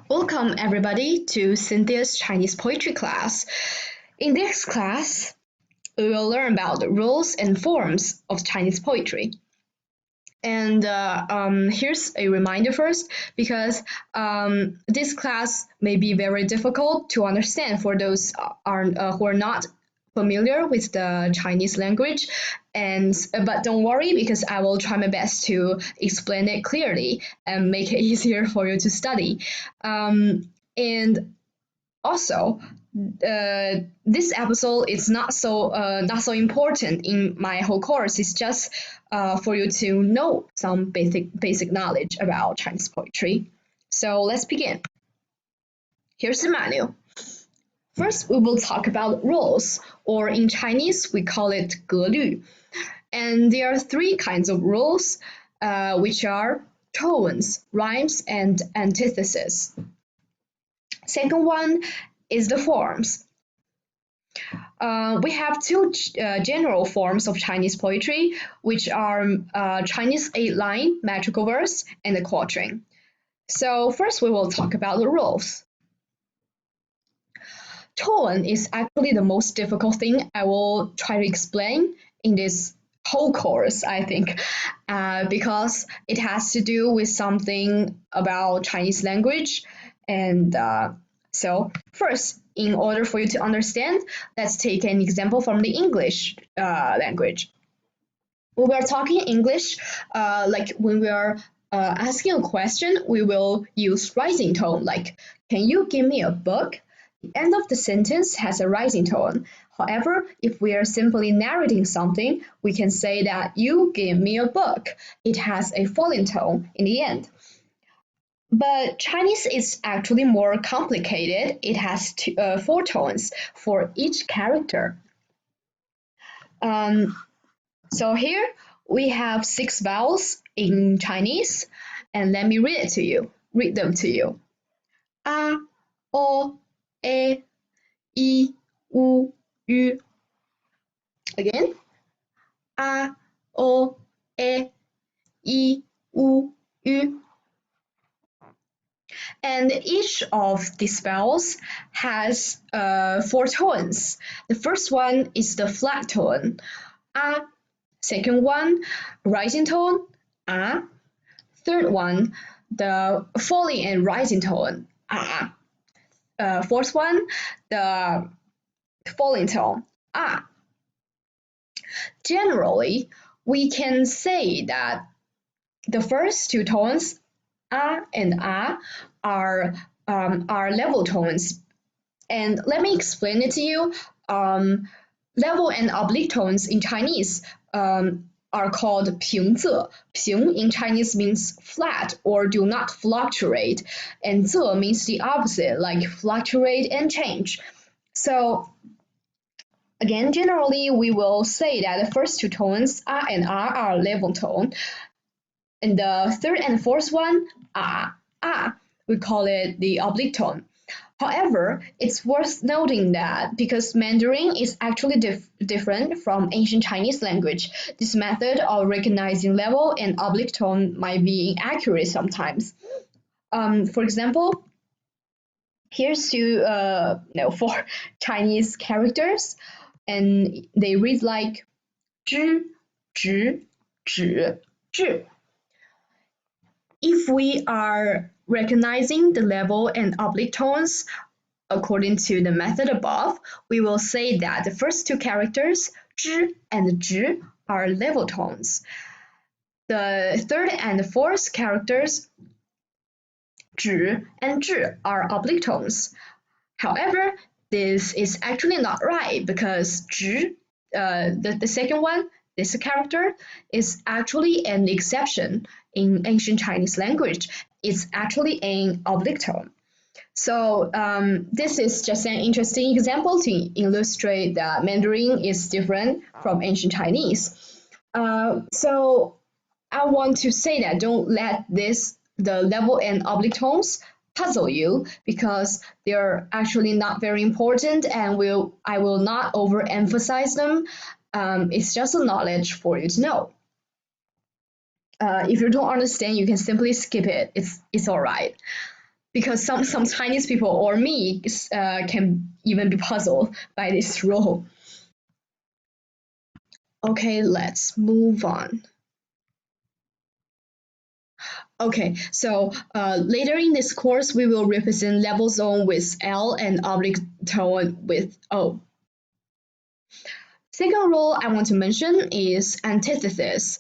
Welcome everybody to Cynthia's Chinese poetry class. In this class, we will learn about the rules and forms of Chinese poetry. And here's a reminder first, because this class may be very difficult to understand for those who are not familiar with the Chinese language, and but don't worry, because I will try my best to explain it clearly and make it easier for you to study. And also, this episode is not so important in my whole course. It's just for you to know some basic knowledge about Chinese poetry. So let's begin. Here's the manual. First, we will talk about rules, or in Chinese, we call it 格律. And there are three kinds of rules, which are tones, rhymes, and antithesis. Second one is the forms. We have two general forms of Chinese poetry, which are Chinese 8-line metrical verse and the quatrain. So first, we will talk about the rules. Tone is actually the most difficult thing I will try to explain in this whole course, I think, because it has to do with something about Chinese language. And so first, in order for you to understand, let's take an example from the English language. When we are talking English, like when we are asking a question, we will use rising tone, like, can you give me a book? The end of the sentence has a rising tone. However, if we are simply narrating something, we can say that you give me a book. It has a falling tone in the end. But Chinese is actually more complicated. It has four tones for each character. So here we have 6 vowels in Chinese, and let me read them to you. A, O, E, I, U, Ü. Again. A, O, E, I, U, Ü. And each of these vowels has 4 tones. The first one is the flat tone, A. Second one, rising tone, A. Third one, the falling and rising tone, A. Fourth one, the falling tone, A. Generally, we can say that the first 2 tones, A and A, are level tones. And let me explain it to you. Level and oblique tones in Chinese are called 平仄. 平 in Chinese means flat or do not fluctuate, and 仄 means the opposite, like fluctuate and change. So again, generally we will say that the first 2 tones, A and R, are level tone, and the third and fourth one, A, we call it the oblique tone. However, it's worth noting that because Mandarin is actually different from ancient Chinese language, this method of recognizing level and oblique tone might be inaccurate sometimes. For example, here's 4 Chinese characters, and they read like 知, 直, 指, 智. If we are recognizing the level and oblique tones according to the method above, we will say that the first 2 characters, 知 and 直, are level tones. The third and fourth characters, 指 and 智, are oblique tones. However, this is actually not right, because 直, the second one, this character, is actually an exception in ancient Chinese language. It's actually an oblique tone. So this is just an interesting example to illustrate that Mandarin is different from ancient Chinese. So I want to say that don't let the level and oblique tones puzzle you, because they're actually not very important, and I will not overemphasize them. It's just a knowledge for you to know. If you don't understand, you can simply skip it. It's all right. because some Chinese people or me can even be puzzled by this rule. Okay, let's move on. Okay, so later in this course, we will represent level zone with L and oblique tone with O. Second rule I want to mention is antithesis.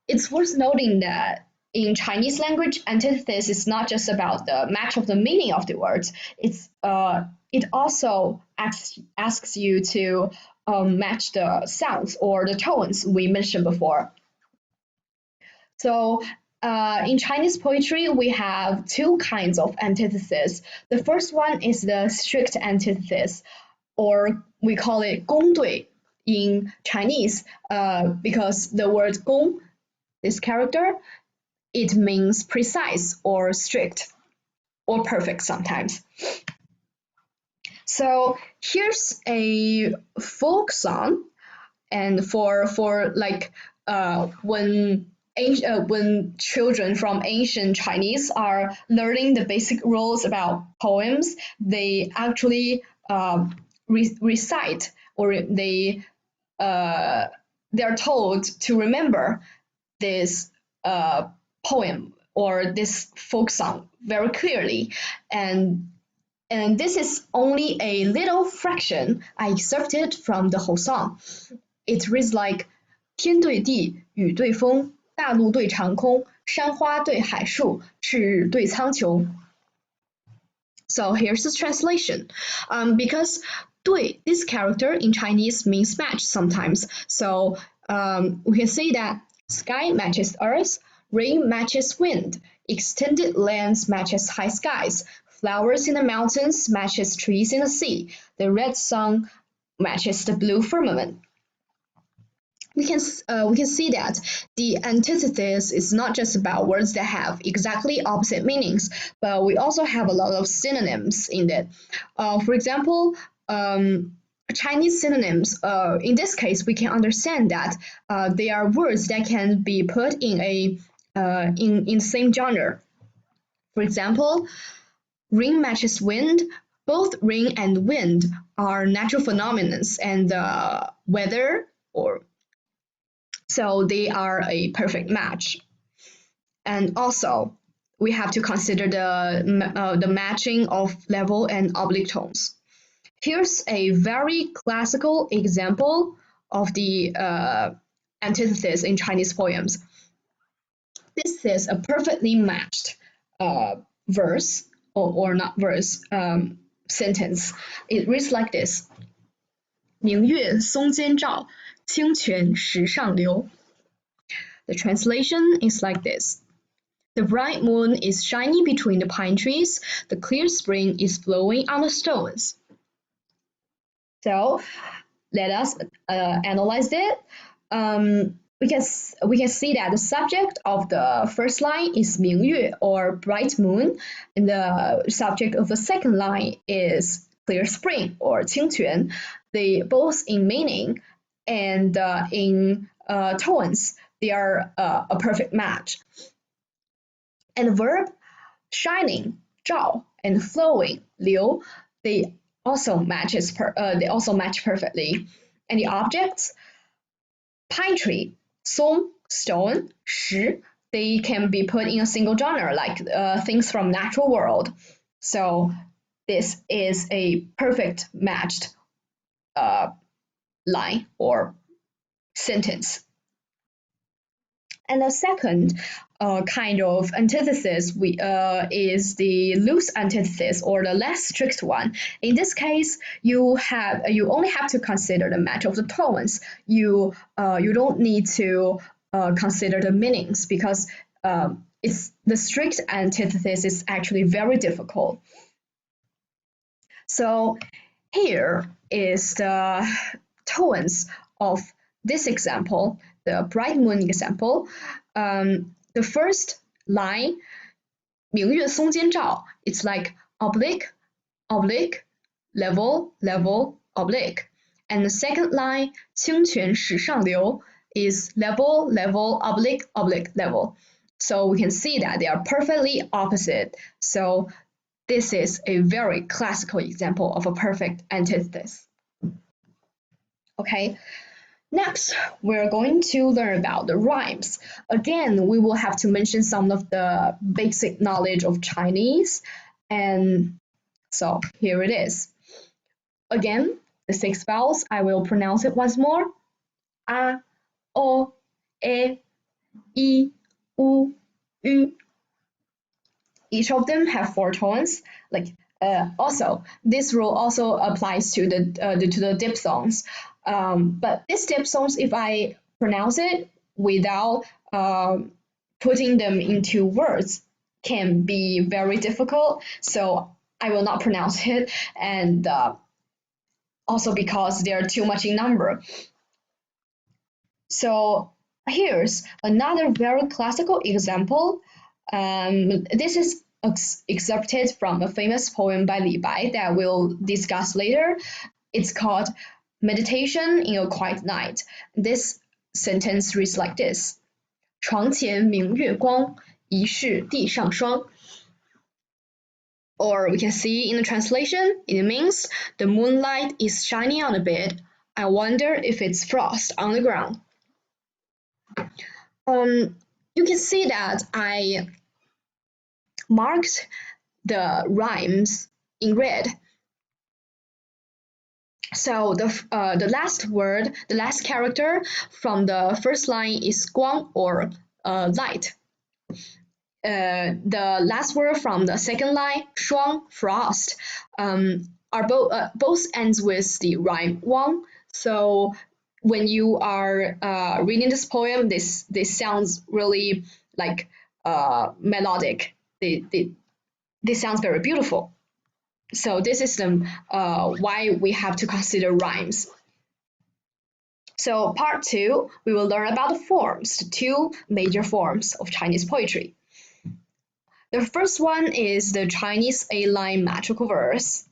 It's worth noting that in Chinese language, antithesis is not just about the match of the meaning of the words. It also asks you to match the sounds or the tones we mentioned before. So in Chinese poetry, we have two kinds of antithesis. The first one is the strict antithesis, or we call it 公对 in Chinese, because the word 公, this character, it means precise or strict or perfect sometimes. So here's a folk song, and for like when children from ancient Chinese are learning the basic rules about poems, they actually recite, or they're told to remember this poem or this folk song very clearly, and this is only a little fraction. I excerpted from the whole song. It reads like 天对地，雨对风，大陆对长空，山花对海树，赤日对苍穹。So here's the translation. Because 对 this character in Chinese means match sometimes. So we can say that sky matches earth, rain matches wind, extended lands matches high skies, flowers in the mountains matches trees in the sea, the red sun matches the blue firmament. We can see that the antithesis is not just about words that have exactly opposite meanings, but we also have a lot of synonyms in it. For example, Chinese synonyms. In this case, we can understand that they are words that can be put in in the same genre. For example, rain matches wind. Both rain and wind are natural phenomena, and weather so they are a perfect match. And also, we have to consider the matching of level and oblique tones. Here's a very classical example of the antithesis in Chinese poems. This is a perfectly matched verse, or not verse, sentence. It reads like this. 明月松间照，清泉石上流. The translation is like this. The bright moon is shining between the pine trees. The clear spring is flowing on the stones. So let us analyze it. We can see that the subject of the first line is 明月 or bright moon, and the subject of the second line is clear spring or 清泉. They both in meaning and in tones, they are a perfect match. And the verb shining, 照, and flowing, 流, they also match perfectly. And the objects, pine tree, 松, stone, 石, they can be put in a single genre, like things from natural world. So this is a perfect matched line or sentence. And the second kind of antithesis is the loose antithesis, or the less strict one. In this case, you only have to consider the match of the tones. You don't need to consider the meanings, because the strict antithesis is actually very difficult. So here is the tones of this example, the bright moon example. The first line, 明月松间照, it's like oblique, oblique, level, level, oblique. And the second line, 清泉石上流, is level, level, oblique, oblique, level. So we can see that they are perfectly opposite. So this is a very classical example of a perfect antithesis. Okay, next we're going to learn about the rhymes. Again, we will have to mention some of the basic knowledge of Chinese. And so here it is. Again, the 6 vowels, I will pronounce it once more. A, O, E, I, U, Ü. Each of them have 4 tones. Also, this rule also applies to the diphthongs. But these diphthongs, if I pronounce it without putting them into words, can be very difficult. So I will not pronounce it, and also because they are too much in number. So here's another very classical example. This is excerpted from a famous poem by Li Bai that we'll discuss later. It's called Meditation in a Quiet Night. This sentence reads like this: 床前明月光，疑是地上霜. Or we can see in the translation, it means the moonlight is shining on the bed. I wonder if it's frost on the ground. You can see that I marked the rhymes in red. So the last word, the last character from the first line is 光 or light. The last word from the second line, 霜 frost, are both ends with the rhyme 汪. So when you are reading this poem, this sounds really like melodic. This sounds very beautiful. So this is why we have to consider rhymes. So part 2, we will learn about the forms, the 2 major forms of Chinese poetry. The first one is the Chinese 8-line metrical verse.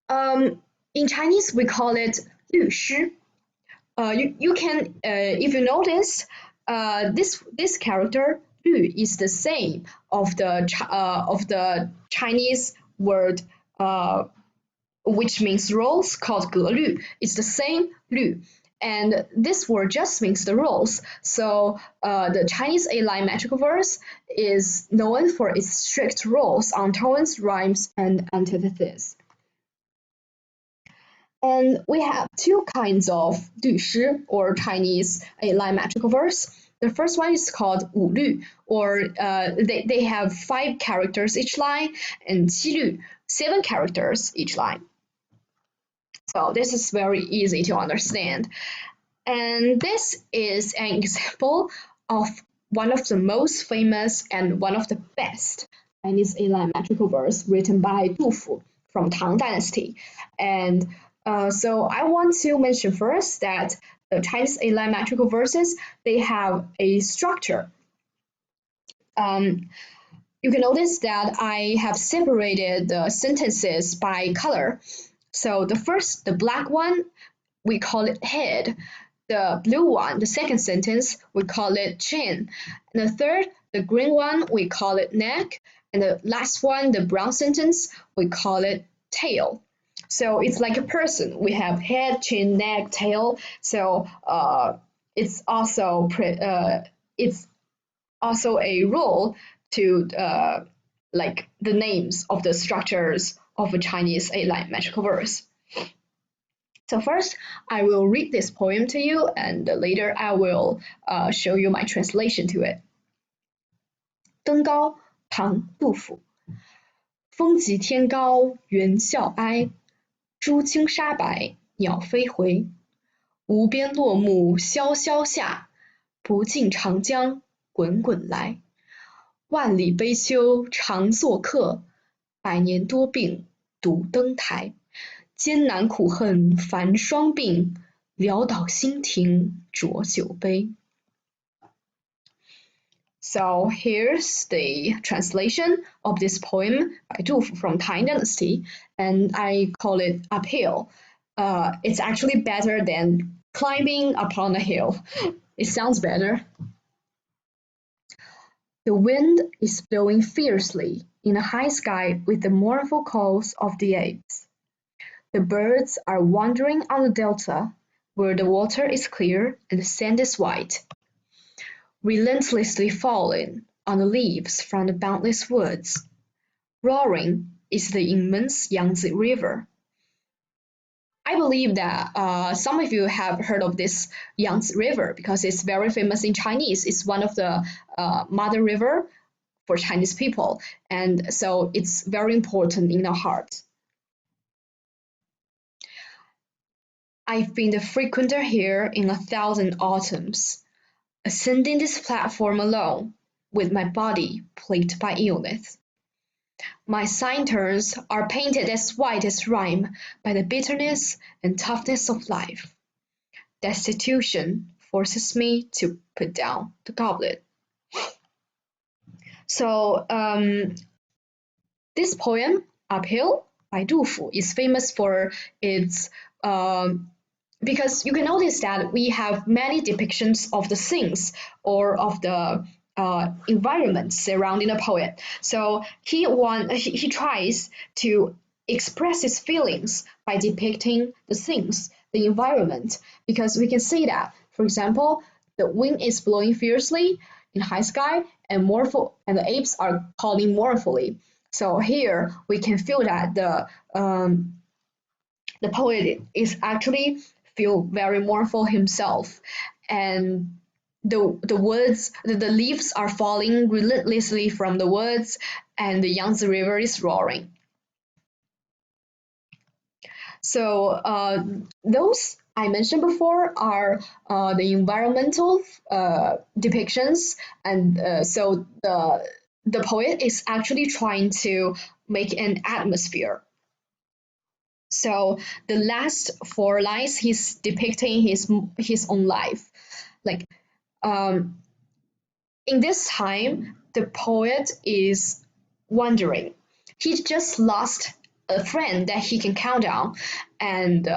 In Chinese, we call it 律诗. You can, if you notice, this character 律 is the same of the Chinese word which means rolls, called 格律. It's the same 律. And this word just means the rolls. So the Chinese 8-line metrical verse is known for its strict rules on tones, rhymes, and antitheses. And we have 2 kinds of 律诗, or Chinese 8-line metrical verse. The first one is called 五律, or they have 5 characters each line, and 七律, 7 characters each line. So this is very easy to understand. And this is an example of one of the most famous and one of the best Chinese 8-line metrical verse written by Du Fu from Tang Dynasty. And so I want to mention first that the Chinese 8-line metrical verses, they have a structure. You can notice that I have separated the sentences by color. So the black one, we call it head. The blue one, the second sentence, we call it chin. And the third, the green one, we call it neck. And the last one, the brown sentence, we call it tail. So it's like a person. We have head, chin, neck, tail. So it's also a rule to like the names of the structures of a Chinese 8-line metrical verse. So first, I will read this poem to you, and later I will show you my translation to it. 登高，唐·杜甫。风急天高猿啸哀，渚清沙白鸟飞回。无边落木萧萧下，不尽长江滚滚来。万里悲秋常作客，百年多病独登台。艰难苦恨繁霜鬓，潦倒新停浊酒杯。So here's the translation of this poem by Du Fu from Tang Dynasty, and I call it uphill. It's actually better than climbing upon a hill. It sounds better. The wind is blowing fiercely in the high sky with the mournful calls of the apes. The birds are wandering on the delta, where the water is clear and the sand is white, relentlessly falling on the leaves from the boundless woods. Roaring is the immense Yangtze River. I believe that some of you have heard of this Yangtze River because it's very famous in Chinese. It's one of the mother river for Chinese people, and so it's very important in our heart. I've been the frequenter here in 1,000 autumns, ascending this platform alone, with my body plagued by illness. My cisterns are painted as white as rime by the bitterness and toughness of life. Destitution forces me to put down the goblet. So this poem, Uphill by Du Fu, is famous for its because you can notice that we have many depictions of the scenes or of the environment surrounding the poet. So he tries to express his feelings by depicting the scenes, the environment, because we can see that, for example, the wind is blowing fiercely in high sky, and the apes are calling mournfully. So here we can feel that the poet is actually feel very mournful himself, and the leaves are falling relentlessly from the woods, and the Yangtze River is roaring. So those I mentioned before are the environmental depictions, and so the poet is actually trying to make an atmosphere. So the last four lines, he's depicting his own life. Like in this time, the poet is wondering. He just lost a friend that he can count on, and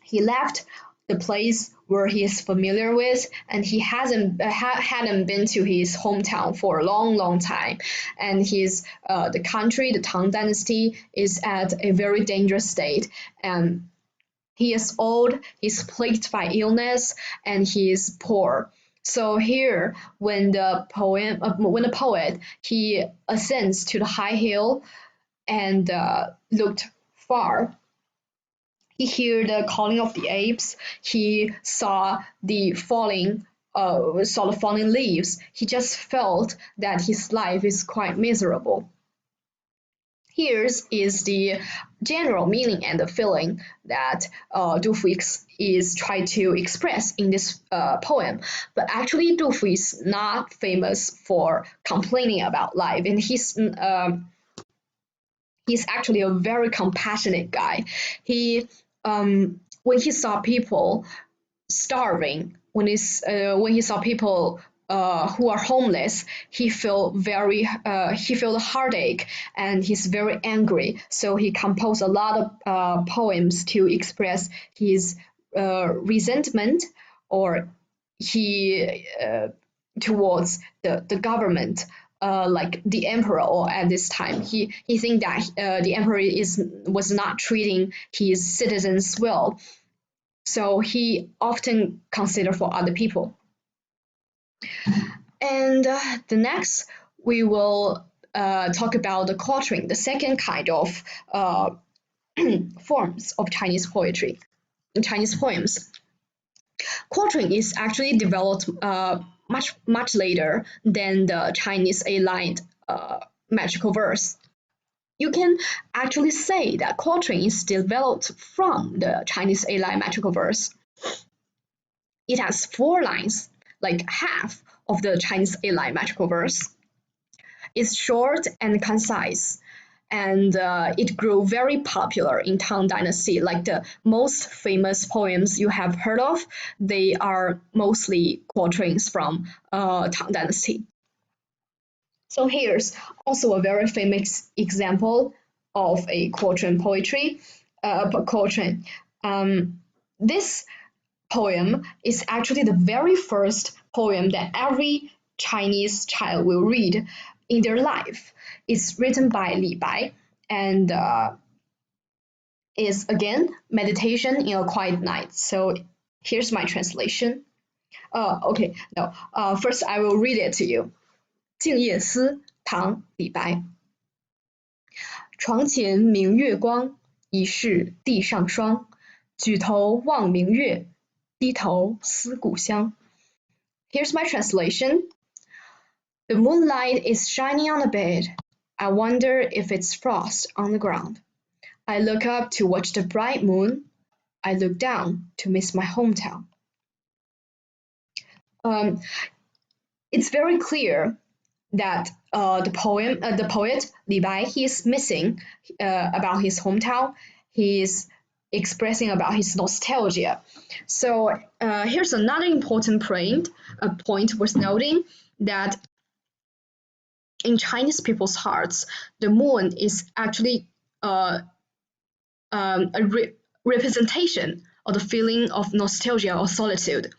he left the place where he is familiar with, and he hadn't been to his hometown for a long time, and the country, the Tang Dynasty, is at a very dangerous state, and he is old, he's plagued by illness, and he is poor. So here, when the poet he ascends to the high hill and looked far, he heard the calling of the apes. He saw the falling leaves. He just felt that his life is quite miserable. Here is the general meaning and the feeling that Du Fu is trying to express in this poem. But actually, Du Fu is not famous for complaining about life, and he's actually a very compassionate guy. When he saw people starving, when he saw people who are homeless, he felt the heartache, and he's very angry. So he composed a lot of poems to express his resentment or he towards the government. Like the emperor, or at this time, he think that the emperor was not treating his citizens well, so he often considered for other people. And the next, we will talk about the quatrain, the second kind of forms of Chinese poetry, Chinese poems. Quatrain is actually developed much later than the Chinese A-line metrical verse. You can actually say that quatrain is developed from the Chinese A-line metrical verse. It has 4 lines, like half of the Chinese A-line metrical verse. It's short and concise, and it grew very popular in Tang Dynasty. Like the most famous poems you have heard of, they are mostly quatrains from Tang Dynasty. So here's also a very famous example of a quatrain poetry. Quatrain. This poem is actually the very first poem that every Chinese child will read in their life. It's written by Li Bai and is again meditation in a quiet night. So here's my translation. Okay, no. First I will read it to you. 静夜思，唐·李白。床前明月光，疑是地上霜。举头望明月，低头思故乡。Here's my translation. The moonlight is shining on the bed. I wonder if it's frost on the ground. I look up to watch the bright moon. I look down to miss my hometown. It's very clear that the poet Li Bai, he is missing about his hometown. He is expressing about his nostalgia. So here's another important point worth noting, that in Chinese people's hearts, the moon is actually a representation of the feeling of nostalgia or solitude.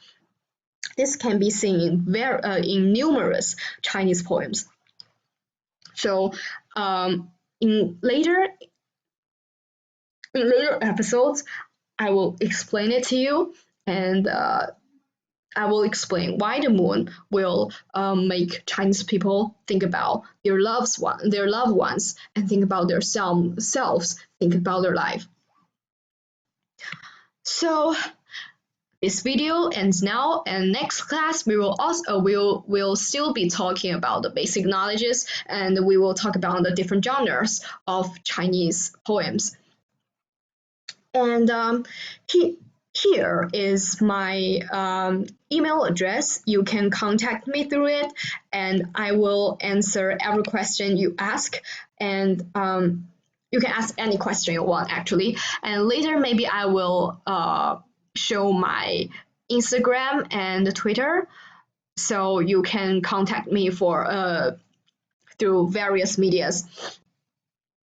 This can be seen in numerous Chinese poems. So in later episodes, I will explain it to you, and I will explain why the moon will make Chinese people think about their loved ones, and think about their selves, think about their life. So this video ends now, and next class we will also will still be talking about the basic knowledges, and we will talk about the different genres of Chinese poems. And here is my email address. You can contact me through it, and I will answer every question you ask. And you can ask any question you want, actually. And later, maybe I will show my Instagram and Twitter, so you can contact me for through various medias.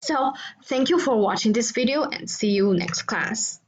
So thank you for watching this video, and see you next class.